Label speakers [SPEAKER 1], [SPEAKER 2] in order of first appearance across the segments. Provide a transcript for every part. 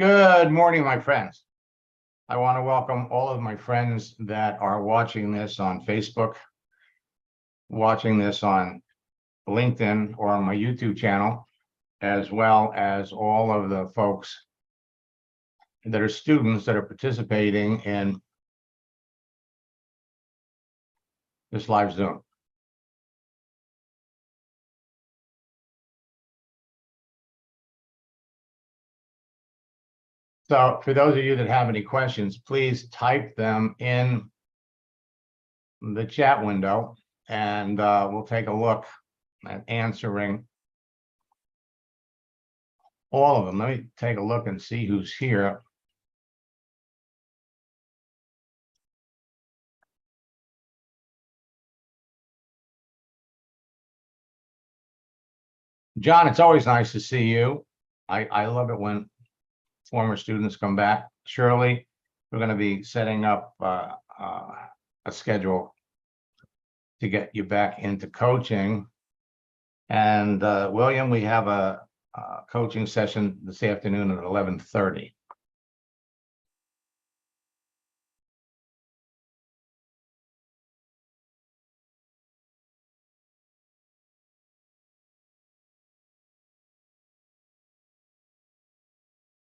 [SPEAKER 1] Good morning, my friends. I want to welcome all of my friends that are watching this on Facebook, watching this on LinkedIn or on my YouTube channel, as well as all of the folks that are students that are participating in this live Zoom. So for those of you that have any questions, please type them in the chat window and we'll take a look at answering all of them. Let me take a look and see who's here. John, it's always nice to see you. I love it when former students come back. Shirley, we're going to be setting up a schedule to get you back into coaching. And William, we have a coaching session this afternoon at 11:30.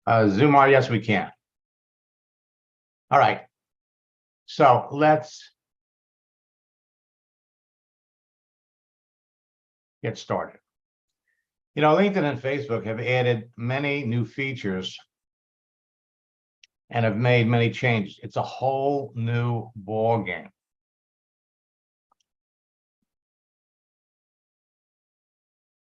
[SPEAKER 1] Zumar, yes, we can. All right. So let's get started. You know, LinkedIn and Facebook have added many new features and have made many changes. It's a whole new ball game.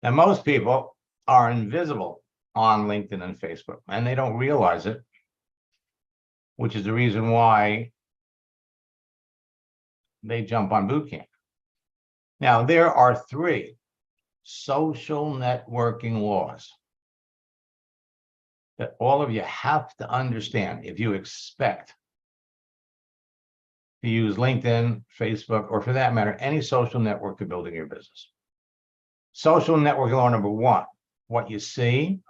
[SPEAKER 1] Now, most people are invisible on LinkedIn and Facebook, and they don't realize it, which is the reason why they jump on boot camp. Now, there are 3 social networking laws that all of you have to understand if you expect to use LinkedIn, Facebook, or for that matter, any social network to building your business. Social networking law number 1, what you see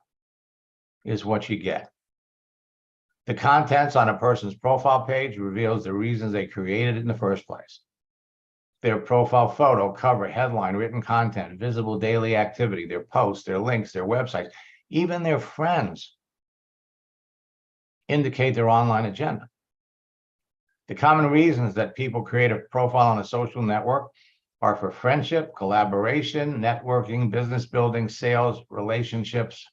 [SPEAKER 1] is what you get. The contents on a person's profile page reveals the reasons they created it in the first place. Their profile photo, cover, headline, written content, visible daily activity, their posts, their links, their websites, even their friends indicate their online agenda. The common reasons that people create a profile on a social network are for friendship, collaboration, networking, business building, sales, relationships,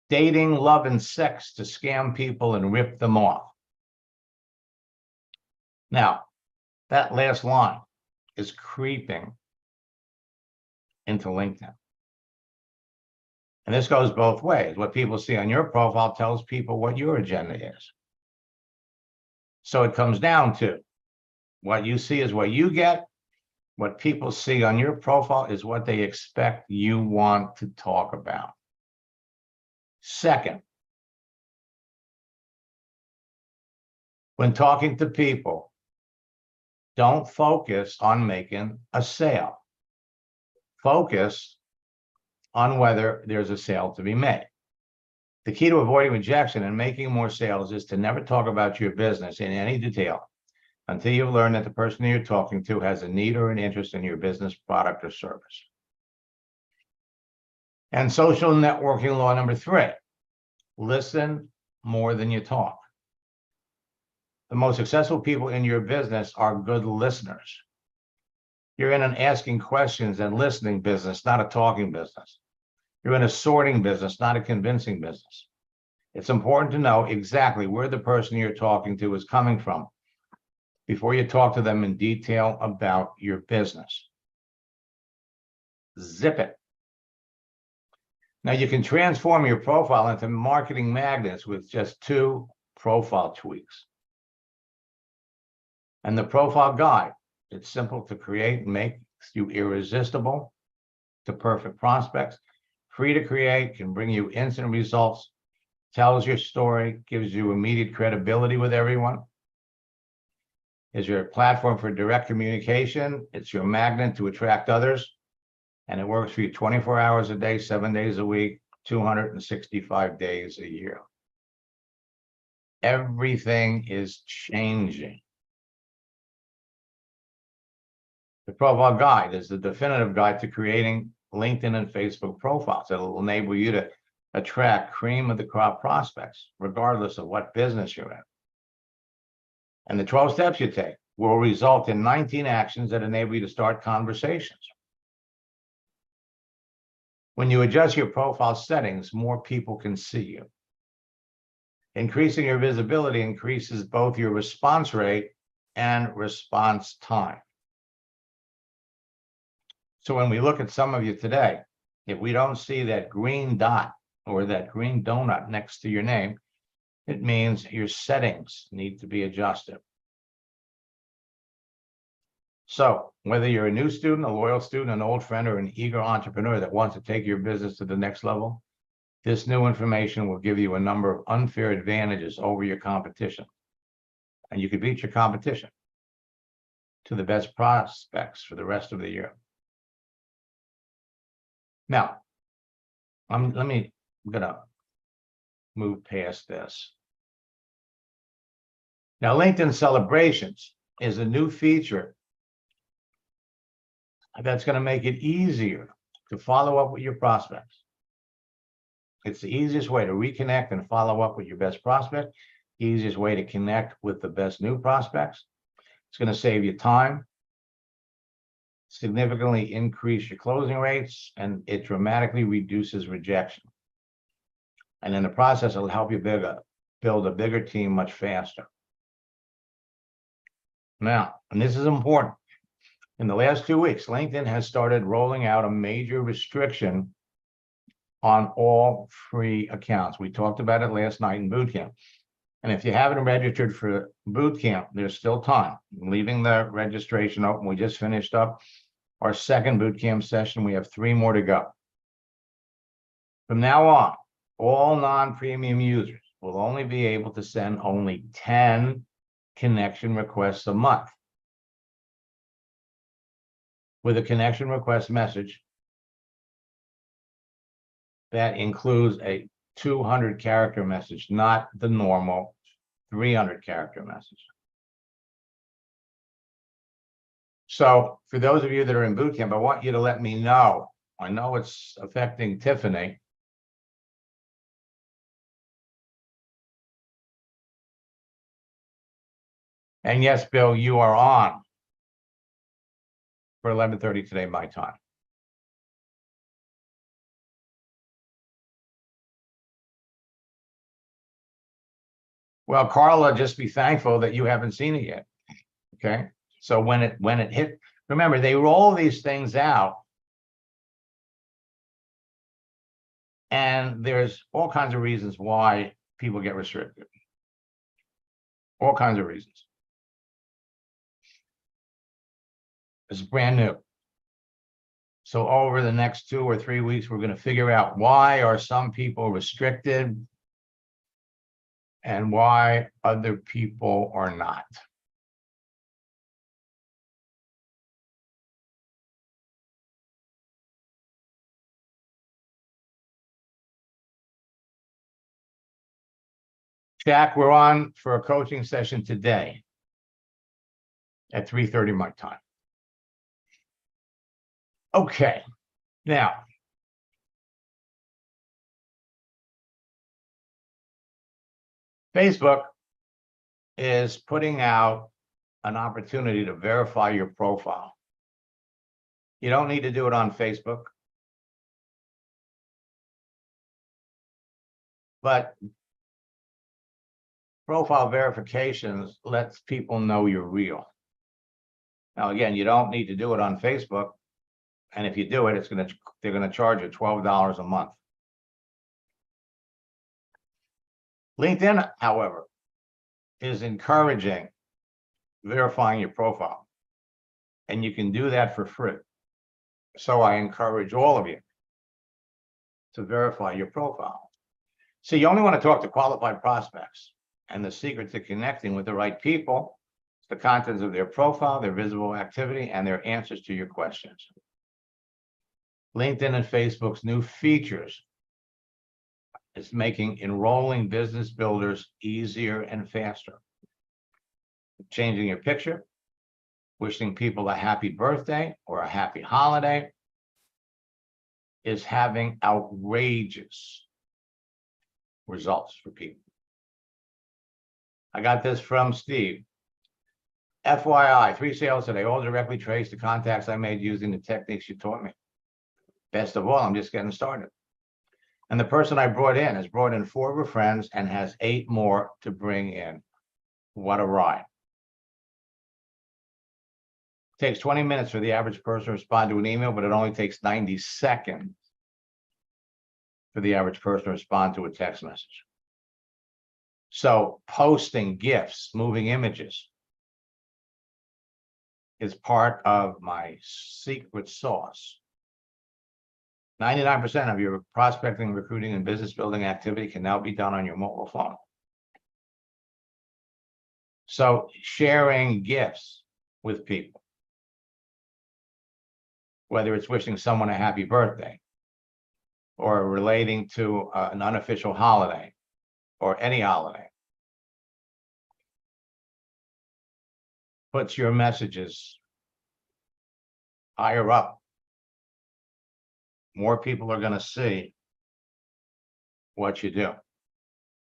[SPEAKER 1] dating, love, and sex to scam people and rip them off. Now, that last line is creeping into LinkedIn. And this goes both ways. What people see on your profile tells people what your agenda is. So it comes down to what you see is what you get. What people see on your profile is what they expect you want to talk about. Second, when talking to people, don't focus on making a sale. Focus on whether there's a sale to be made. The key to avoiding rejection and making more sales is to never talk about your business in any detail until you've learned that the person you're talking to has a need or an interest in your business, product, or service. And social networking law number 3, listen more than you talk. The most successful people in your business are good listeners. You're in an asking questions and listening business, not a talking business. You're in a sorting business, not a convincing business. It's important to know exactly where the person you're talking to is coming from before you talk to them in detail about your business. Zip it. Now, you can transform your profile into marketing magnets with just 2 profile tweaks. And the profile guide, it's simple to create, makes you irresistible to perfect prospects, free to create, can bring you instant results, tells your story, gives you immediate credibility with everyone, is your platform for direct communication. It's your magnet to attract others, and it works for you 24 hours a day, 7 days a week, 265 days a year. Everything is changing. The Profile Guide is the definitive guide to creating LinkedIn and Facebook profiles that will enable you to attract cream of the crop prospects, regardless of what business you're in. And the 12 steps you take will result in 19 actions that enable you to start conversations. When you adjust your profile settings, more people can see you. Increasing your visibility increases both your response rate and response time. So when we look at some of you today, if we don't see that green dot or that green donut next to your name, it means your settings need to be adjusted. So whether you're a new student, a loyal student, an old friend, or an eager entrepreneur that wants to take your business to the next level, this new information will give you a number of unfair advantages over your competition. And you can beat your competition to the best prospects for the rest of the year. Now, I'm gonna move past this. Now, LinkedIn Celebrations is a new feature that's going to make it easier to follow up with your prospects. It's the easiest way to reconnect and follow up with your best prospect, easiest way to connect with the best new prospects. It's going to save you time, significantly increase your closing rates, and it dramatically reduces rejection. And in the process, it'll help you build a bigger team much faster. Now, and this is important, in the last 2 weeks, LinkedIn has started rolling out a major restriction on all free accounts. We talked about it last night in boot camp. And if you haven't registered for boot camp, there's still time. I'm leaving the registration open. We just finished up our second boot camp session. We have 3 more to go. From now on, all non-premium users will only be able to send only 10 connection requests a month. With a connection request message that includes a 200-character message, not the normal 300-character message. So for those of you that are in boot camp, I want you to let me know. I know it's affecting Tiffany. And yes, Bill, you are on for 11:30 today, my time. Well, Carla, just be thankful that you haven't seen it yet. Okay. So when it hit, remember, they roll these things out. And there's all kinds of reasons why people get restricted. All kinds of reasons. It's brand new. So over the next 2 or 3 weeks, we're going to figure out why are some people restricted and why other people are not. Jack, we're on for a coaching session today at 3:30 my time. Okay, now, Facebook is putting out an opportunity to verify your profile. You don't need to do it on Facebook, but profile verifications lets people know you're real. Now, again, you don't need to do it on Facebook. And if you do it, they're going to charge you $12 a month. LinkedIn, however, is encouraging verifying your profile. And you can do that for free. So I encourage all of you to verify your profile. So you only want to talk to qualified prospects. And the secret to connecting with the right people is the contents of their profile, their visible activity, and their answers to your questions. LinkedIn and Facebook's new features It's making enrolling business builders easier and faster. Changing your picture, wishing people a happy birthday or a happy holiday is having outrageous results for people. I got this from Steve. FYI, 3 sales today, all directly traced to contacts I made using the techniques you taught me. Best of all, I'm just getting started. And the person I brought in has brought in 4 of her friends and has 8 more to bring in. What a ride. It takes 20 minutes for the average person to respond to an email, but it only takes 90 seconds for the average person to respond to a text message. So posting GIFs, moving images, is part of my secret sauce. 99% of your prospecting, recruiting, and business building activity can now be done on your mobile phone. So sharing gifts with people, whether it's wishing someone a happy birthday or relating to an unofficial holiday or any holiday, puts your messages higher up. More people are going to see what you do.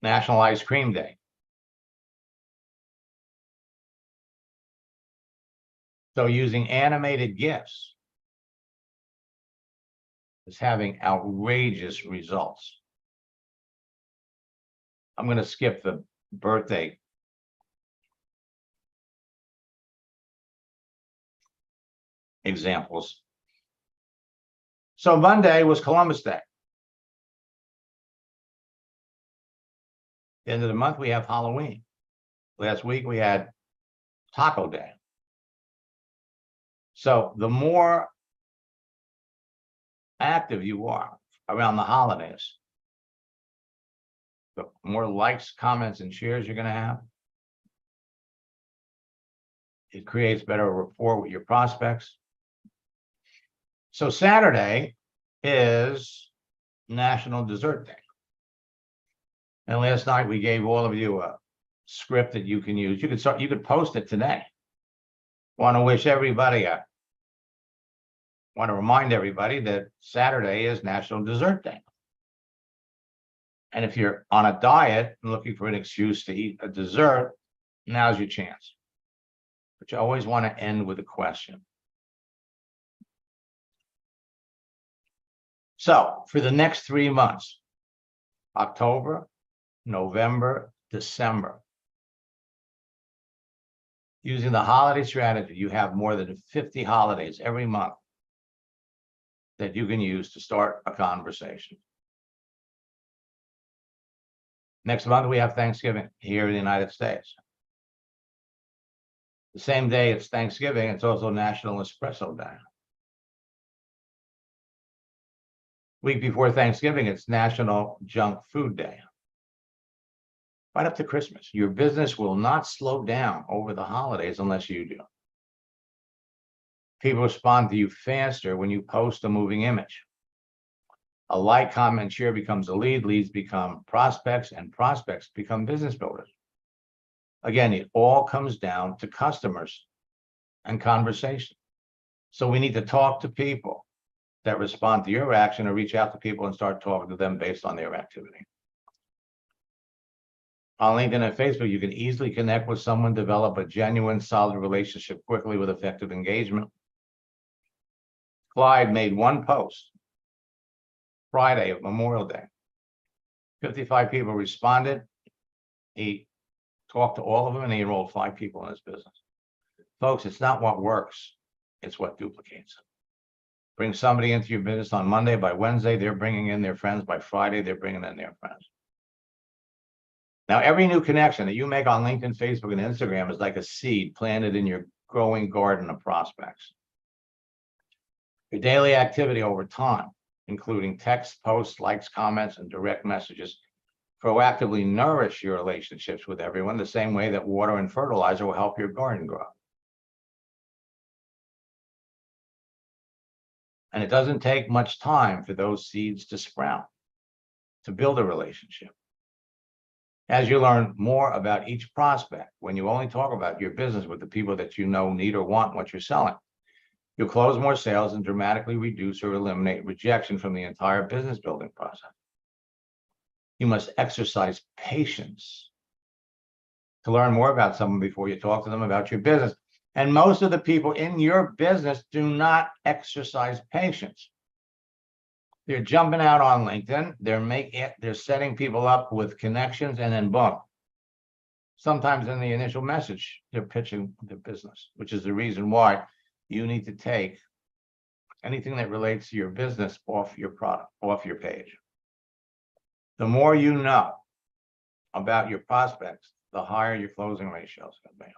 [SPEAKER 1] National Ice Cream Day. So using animated GIFs is having outrageous results. I'm going to skip the birthday examples. So Monday was Columbus Day. The end of the month, we have Halloween. Last week, we had Taco Day. So the more active you are around the holidays, the more likes, comments, and shares you're going to have. It creates better rapport with your prospects. So Saturday is National Dessert Day. And last night we gave all of you a script that you can use. You could post it today. Want to remind everybody that Saturday is National Dessert Day. And if you're on a diet and looking for an excuse to eat a dessert, now's your chance. But you always want to end with a question. So for the next 3 months, October, November, December, using the holiday strategy, you have more than 50 holidays every month that you can use to start a conversation. Next month, we have Thanksgiving here in the United States. The same day it's Thanksgiving, it's also National Espresso Day. Week before Thanksgiving, it's National Junk Food Day. Right up to Christmas. Your business will not slow down over the holidays unless you do. People respond to you faster when you post a moving image. A like, comment, share becomes a lead, leads become prospects, and prospects become business builders. Again, it all comes down to customers and conversation. So we need to talk to people that respond to your action, or reach out to people and start talking to them based on their activity. On LinkedIn and Facebook, you can easily connect with someone, develop a genuine, solid relationship quickly with effective engagement. Clyde made one post Friday of Memorial Day. 55 people responded. He talked to all of them and he enrolled 5 people in his business. Folks, it's not what works, it's what duplicates. Bring somebody into your business on Monday. By Wednesday, they're bringing in their friends. By Friday, they're bringing in their friends. Now, every new connection that you make on LinkedIn, Facebook, and Instagram is like a seed planted in your growing garden of prospects. Your daily activity over time, including text, posts, likes, comments, and direct messages, proactively nourish your relationships with everyone the same way that water and fertilizer will help your garden grow. And it doesn't take much time for those seeds to sprout. to build a relationship. As you learn more about each prospect, when you only talk about your business with the people that you know need or want what you're selling, you'll close more sales and dramatically reduce or eliminate rejection from the entire business building process. You must exercise patience to learn more about someone before you talk to them about your business. And most of the people in your business do not exercise patience. They're jumping out on LinkedIn. They're setting people up with connections, and then boom. Sometimes in the initial message, they're pitching their business, which is the reason why you need to take anything that relates to your business off your product, off your page. The more you know about your prospects, the higher your closing ratio is going to be.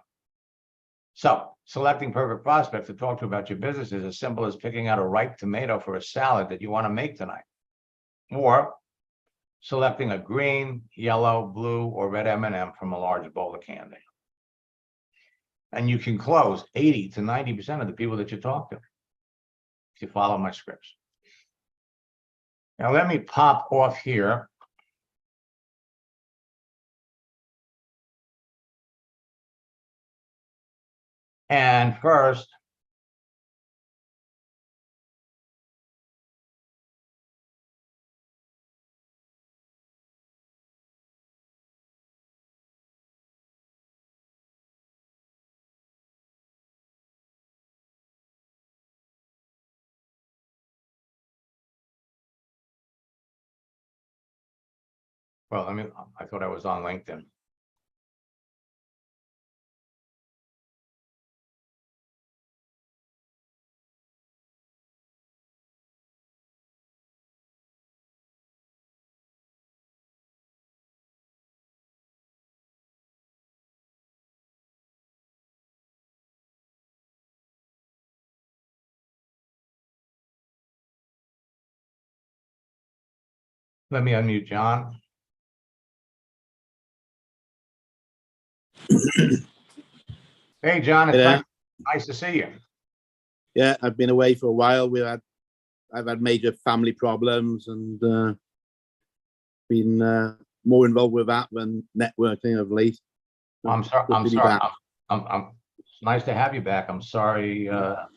[SPEAKER 1] So selecting perfect prospects to talk to about your business is as simple as picking out a ripe tomato for a salad that you want to make tonight, or selecting a green, yellow, blue, or red M&M from a large bowl of candy. And you can close 80 to 90% of the people that you talk to if you follow my scripts. Now let me pop off here. And first, well, I thought I was on LinkedIn. Let me unmute John. Hey, John, it's nice to see you.
[SPEAKER 2] Yeah, I've been away for a while. I've had major family problems and been more involved with that than networking of late.
[SPEAKER 1] I'm sorry. It's nice to have you back. I'm sorry that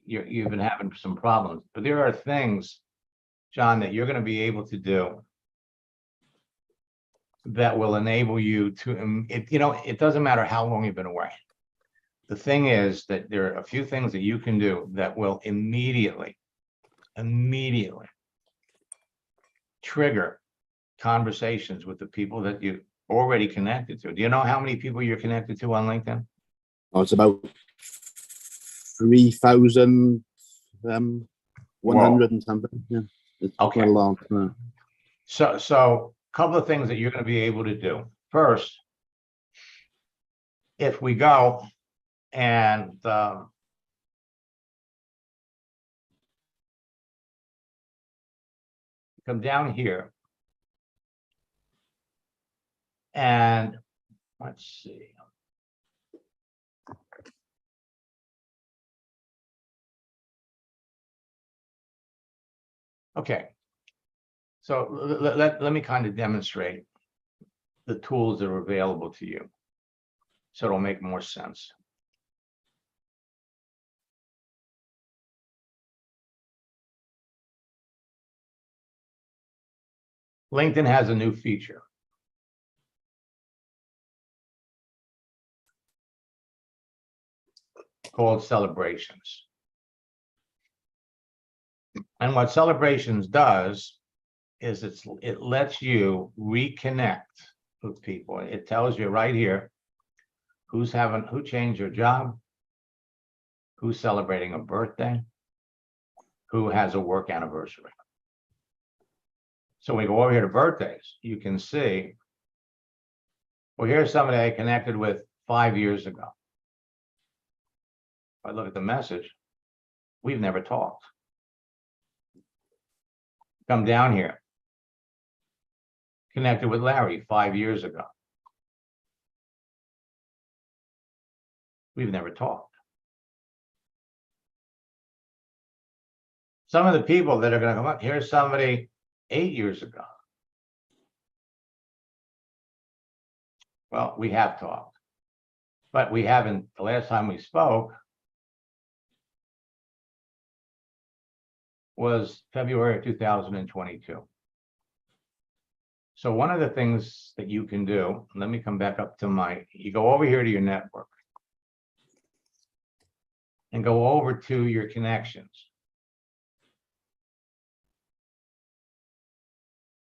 [SPEAKER 1] you've been having some problems, but there are things, John, that you're going to be able to do that will enable you to, it doesn't matter how long you've been away. The thing is that there are a few things that you can do that will immediately trigger conversations with the people that you already connected to. Do you know how many people you're connected to on LinkedIn?
[SPEAKER 2] Oh, it's about 3,100 and something. Yeah, it's
[SPEAKER 1] okay.
[SPEAKER 2] Quite a lot.
[SPEAKER 1] So a couple of things that you're going to be able to do. First, if we go and come down here and let's see. Okay, so let me kind of demonstrate the tools that are available to you, so it'll make more sense. LinkedIn has a new feature called Celebrations. And what Celebrations does is it lets you reconnect with people. It tells you right here who changed their job, who's celebrating a birthday, who has a work anniversary. So when we go over here to birthdays, you can see, well, here's somebody I connected with 5 years ago. If I look at the message, we've never talked. Come down here. Connected with Larry 5 years ago. We've never talked. some of the people that are going to come up, here's somebody 8 years ago. Well, we have talked, but we haven't, the last time we spoke was February of 2022. So one of the things that you can do, let me come back up to you go over here to your network and go over to your connections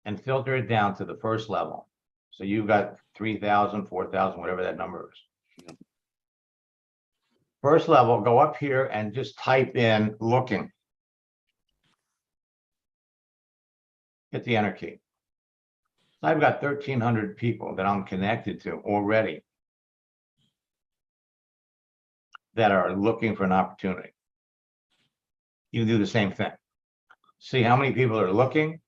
[SPEAKER 1] and filter it down to the first level. So you've got 3,000, 4,000, whatever that number is.
[SPEAKER 2] Yeah.
[SPEAKER 1] First level, go up here and just type in looking. Hit the enter key. I've got 1,300 people that I'm connected to already that are looking for an opportunity. You can do the same thing. See how many people are looking,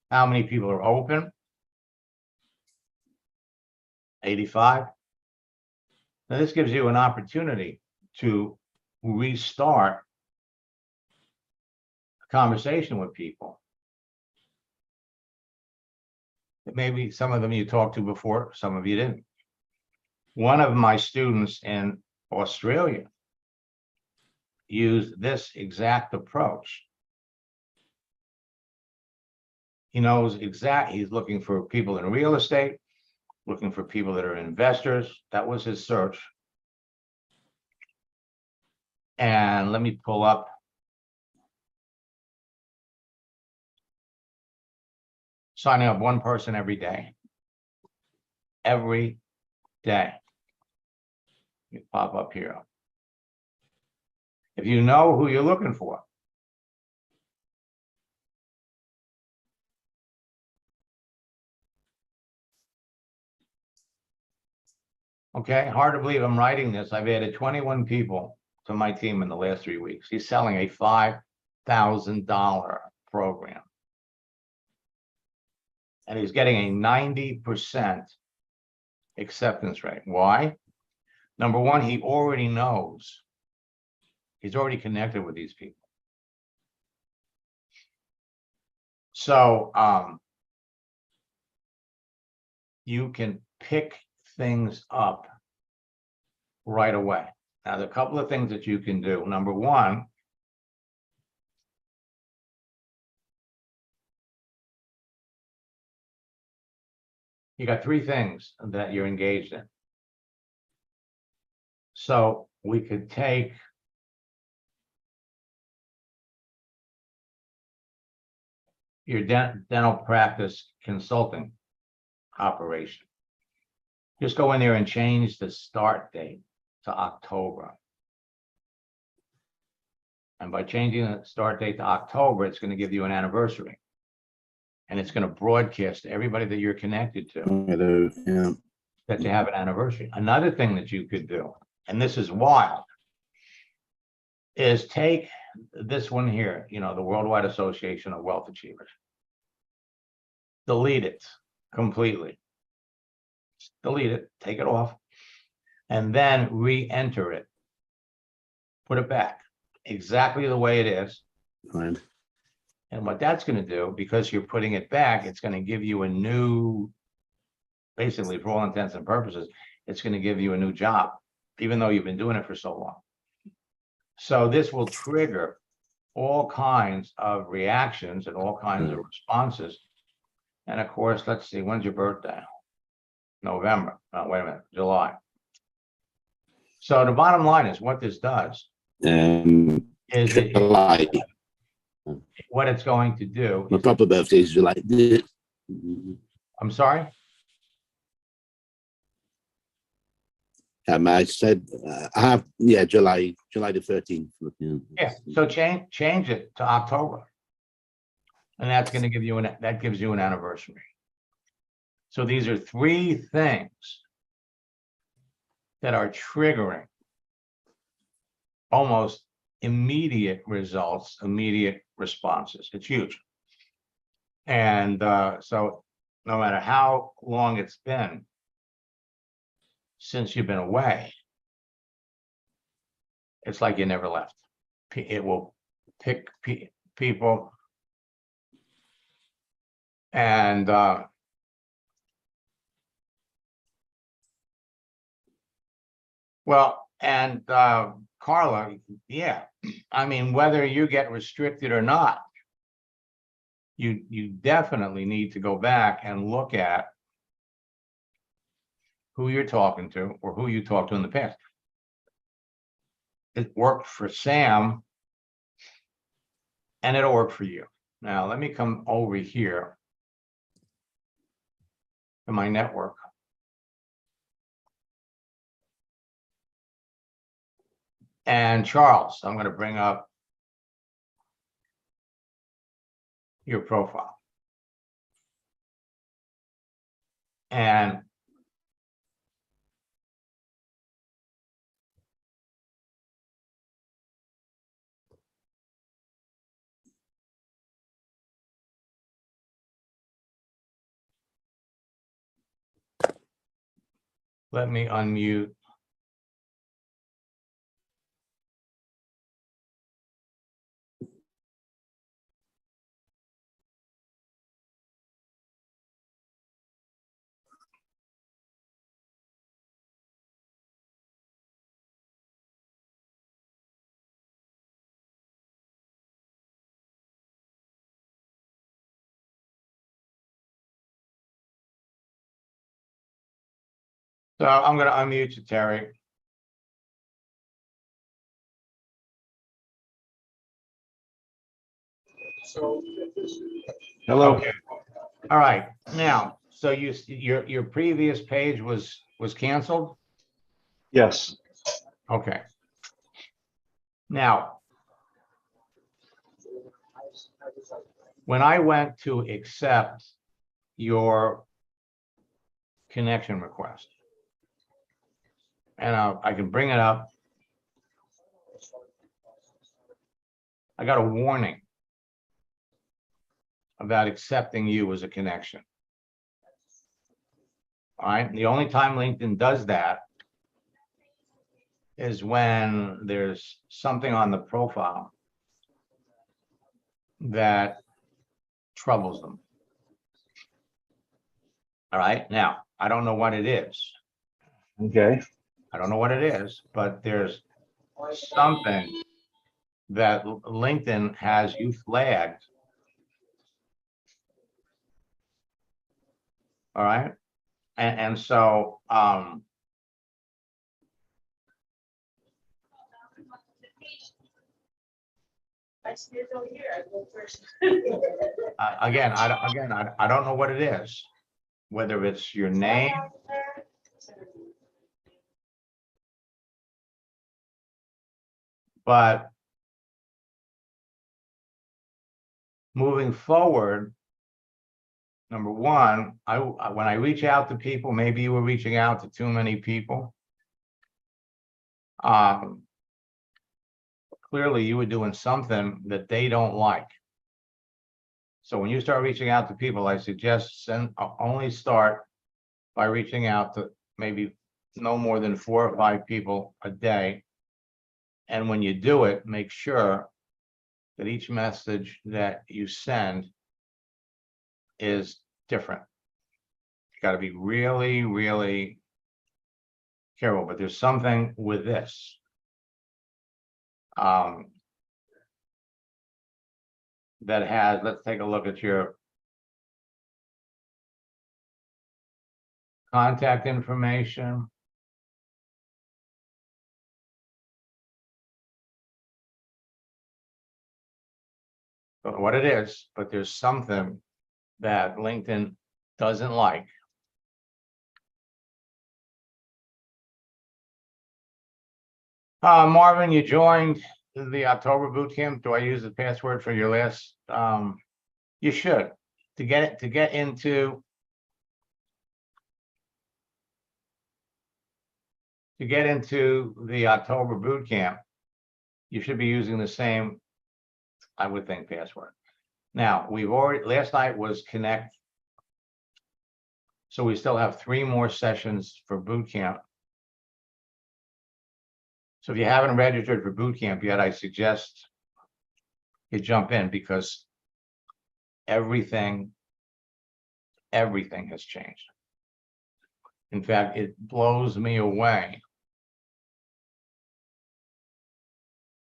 [SPEAKER 1] how many people are open. 85. Now this gives you an opportunity to restart a conversation with people. Maybe some of them you talked to before, some of you didn't. One of my students in Australia used this exact approach. He knows he's looking for people in real estate, looking for people that are investors. That was his search. And let me pull up. Signing up one person every day. Every day. You pop up here. If you know who you're looking for. Okay, hard to believe I'm writing this. I've added 21 people to my team in the last 3 weeks. He's selling a $5,000 program. And he's getting a 90% acceptance rate. Why? Number one, he already knows. He's already connected with these people. So you can pick things up right away. Now, there are a couple of things that you can do. Number one, you got 3 things that you're engaged in. So we could take your dental practice consulting operation. Just go in there and change the start date to October. And by changing the start date to October, it's going to give you an anniversary. And it's going to broadcast to everybody that you're connected to
[SPEAKER 2] Yeah.
[SPEAKER 1] that you have an anniversary. Another thing that you could do, and this is wild, is take this one here, the Worldwide Association of Wealth Achievers. Delete it completely. Delete it, take it off, and then re-enter it. Put it back exactly the way it is.
[SPEAKER 2] Right.
[SPEAKER 1] And what that's going to do, because you're putting it back, it's going to give you a new, basically for all intents and purposes, it's going to give you a new job, even though you've been doing it for so long. So this will trigger all kinds of reactions and all kinds of responses. And of course, let's see, when's your birthday? November. Oh, wait a minute, July. So the bottom line is what this does is
[SPEAKER 2] July.
[SPEAKER 1] what it's going to do.
[SPEAKER 2] My proper birthday is July.
[SPEAKER 1] I'm sorry?
[SPEAKER 2] I said I have July the 13th.
[SPEAKER 1] Yeah. So change it to October. And that's going to give you that gives you an anniversary. So these are 3 things that are triggering almost immediate results, immediate responses. It's huge. And so no matter how long it's been since you've been away, it's like you never left. It will pick people. And well, and Carla, yeah, I mean, whether you get restricted or not, you definitely need to go back and look at who you're talking to or who you talked to in the past. It worked for Sam, and it'll work for you. Now, let me come over here to my network. And Charles, I'm going to bring up your profile. And let me unmute. So I'm going to unmute you, Terry.
[SPEAKER 3] Hello.
[SPEAKER 1] Okay. All right. Now, so your previous page was canceled?
[SPEAKER 3] Yes.
[SPEAKER 1] Okay. Now, when I went to accept your connection request, and I can bring it up, I got a warning about accepting you as a connection. All right. The only time LinkedIn does that is when there's something on the profile that troubles them. All right. Now, I don't know what it is.
[SPEAKER 3] Okay.
[SPEAKER 1] I don't know what it is, but there's something that LinkedIn has you flagged. All right. And so again, I don't know what it is, whether it's your name. But moving forward, number one, when I reach out to people, maybe you were reaching out to too many people. Clearly you were doing something that they don't like. So when you start reaching out to people, I suggest only start by reaching out to maybe no more than 4 or 5 people a day. And when you do it, make sure that each message that you send is different. You got to be really, really careful. But there's something with this. That has, let's take a look at your contact information. Don't know what it is, but there's something that LinkedIn doesn't like. Marvin, you joined the October boot camp. Do I use the password for your last? You should, to get into the October boot camp. You should be using the same, I would think, password. Now, we've already, last night was Connect. So we still have 3 more sessions for boot camp. So if you haven't registered for boot camp yet, I suggest you jump in because everything has changed. In fact, it blows me away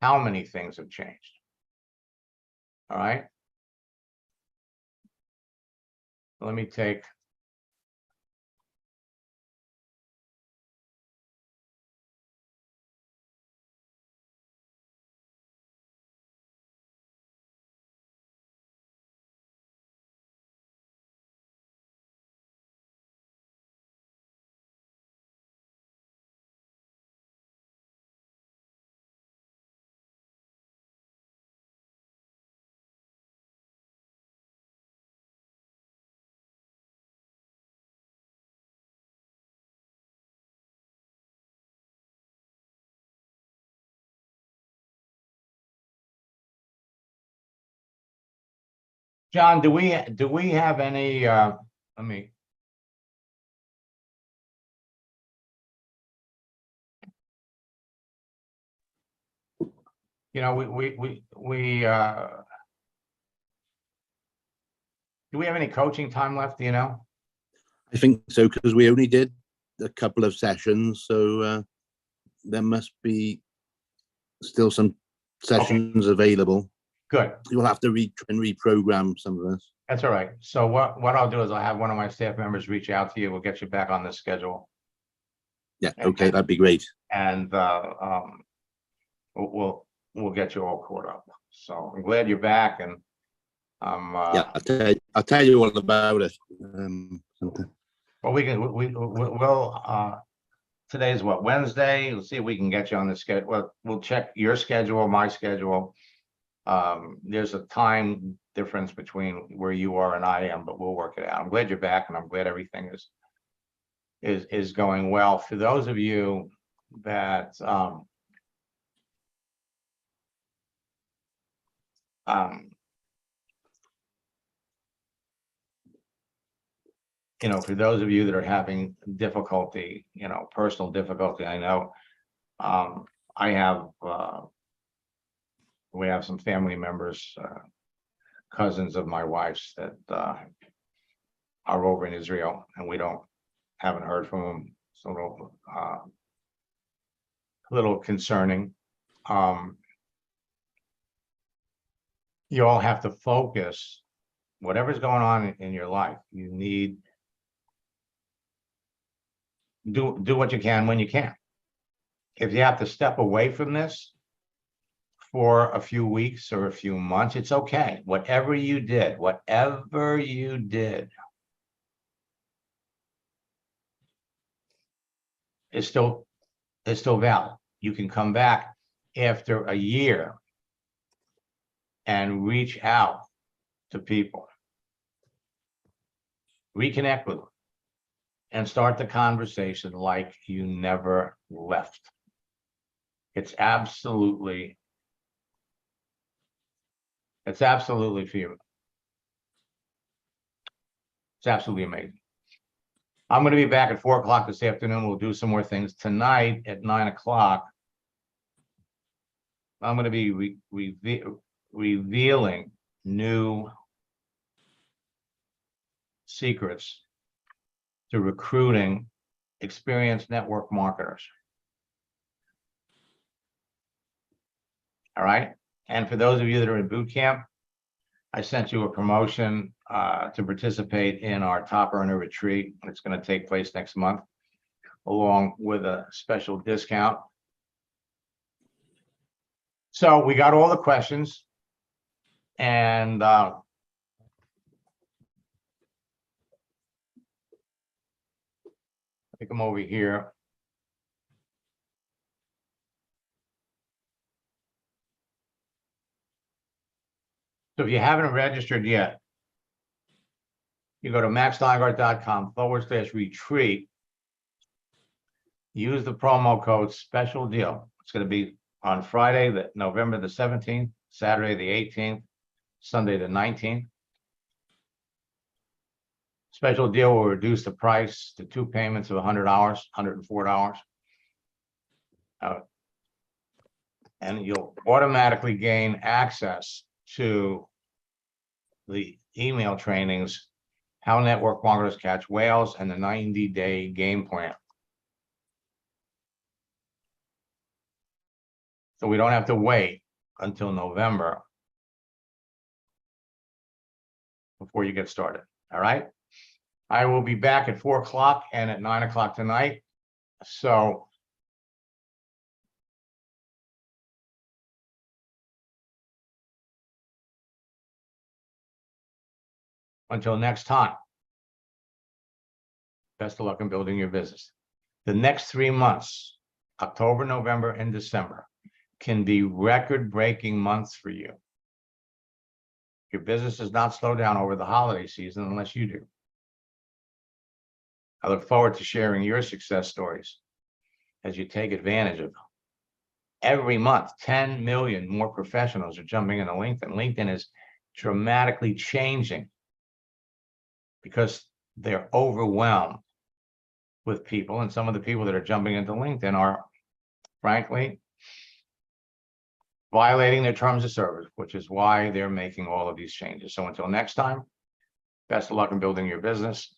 [SPEAKER 1] how many things have changed. All right. Let me take. John, do we have any, let me. You know, do we have any coaching time left, do you know?
[SPEAKER 2] I think so, because we only did a couple of sessions, so there must be still some sessions available.
[SPEAKER 1] Good,
[SPEAKER 2] You'll have to reprogram some of this.
[SPEAKER 1] that's all right. So what I'll do is I'll have one of my staff members reach out to you. We'll get you back on the schedule.
[SPEAKER 2] Yeah, okay, that'd be great.
[SPEAKER 1] And we'll get you all caught up. So I'm glad you're back and
[SPEAKER 2] Yeah, I'll tell you all about it. Sometime.
[SPEAKER 1] well, we'll today's what, Wednesday? Let's see if we can get you on the schedule. Well, we'll check your schedule, my schedule. There's a time difference between where you are and I am, but we'll work it out. I'm glad you're back and I'm glad everything is going well. For those of you that you know, for those of you that are having difficulty, you know, personal difficulty, I know I have we have some family members, cousins of my wife's that are over in Israel, and we haven't heard from them. So a little concerning. You all have to focus. Whatever's going on in your life, you need do what you can when you can. If you have to step away from this for a few weeks or a few months, it's okay. Whatever you did is still valid. You can come back after a year and reach out to people, reconnect with them, and start the conversation like you never left. It's absolutely for you. It's absolutely amazing. I'm going to be back at 4 o'clock this afternoon. We'll do some more things tonight at 9 o'clock. I'm going to be revealing new secrets to recruiting experienced network marketers. All right. And for those of you that are in boot camp, I sent you a promotion to participate in our top earner retreat. It's going to take place next month, along with a special discount. So we got all the questions, and I think I'm over here. So if you haven't registered yet, you go to maxsteingart.com/retreat. Use the promo code special deal. It's going to be on Friday, November the 17th, Saturday the 18th, Sunday the 19th. Special deal will reduce the price to 2 payments of $100, $104. And you'll automatically gain access to the email trainings, how network marketers catch whales, and the 90-day game plan. So we don't have to wait until November before you get started. All right. I will be back at 4 o'clock and at 9 o'clock tonight. So until next time, best of luck in building your business. The next 3 months, October, November, and December, can be record-breaking months for you. Your business does not slow down over the holiday season unless you do. I look forward to sharing your success stories as you take advantage of them. Every month, 10 million more professionals are jumping into LinkedIn. LinkedIn is dramatically changing because they're overwhelmed with people. And some of the people that are jumping into LinkedIn are, frankly, violating their terms of service, which is why they're making all of these changes. So until next time, best of luck in building your business.